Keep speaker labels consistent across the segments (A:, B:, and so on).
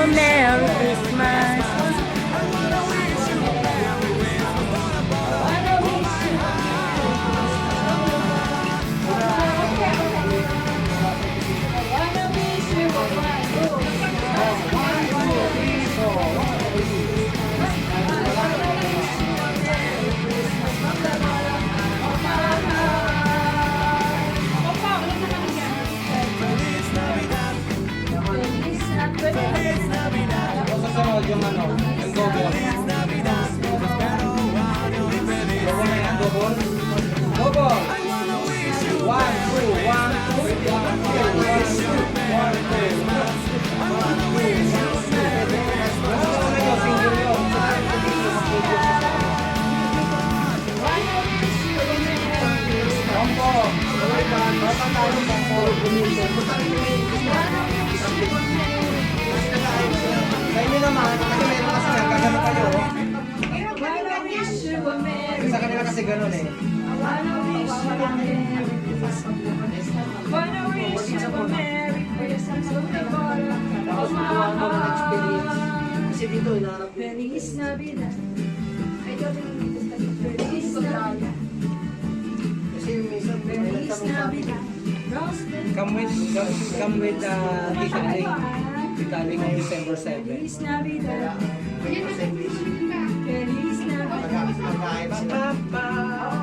A: Merry Christmas.
B: Yung ano, yung gogo. Gogo na yan, gogo. Gogo! 1, 2, 1, 2, 1, 2, 1, 2, 1, 2. Sa inyo naman, kasi meron kasi yan, gagano kayo. Sa kanila kasi gano'n eh. Kasi dito, inaarap dito.
C: Feliz Navidad. Feliz Navidad.
B: Kasi minsan, may
C: Feliz
B: nagtanong sa akin.
C: Navidad.
B: Come with Tita Aling. Tita Aling on December 7.
C: Feliz Navidad. Feliz Navidad.
B: Magkain sila.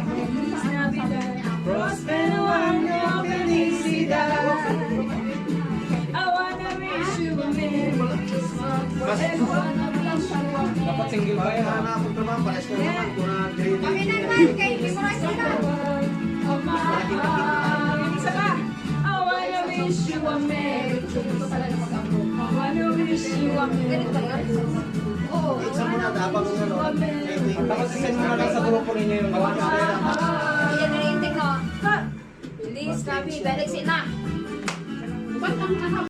C: Feliz Navidad.
B: Prospero año, felicidad.
C: I wanna wish you a Merry Christmas. Everyone of us.
B: Dapat single ba yan?
D: Hanapon naman, pares ka naman.
C: Kami naman kay Memorize sila. Of my heart. Isa pa. I wanna wish you a Merry Christmas. I wanna wish you a Merry Christmas. Oh,
D: Sa muna, dabang yun, no?
B: Tapos send mo na lang sa grupo ninyo yung gawa niya.
E: Yan na yung tingko. Please, kami, balik sila.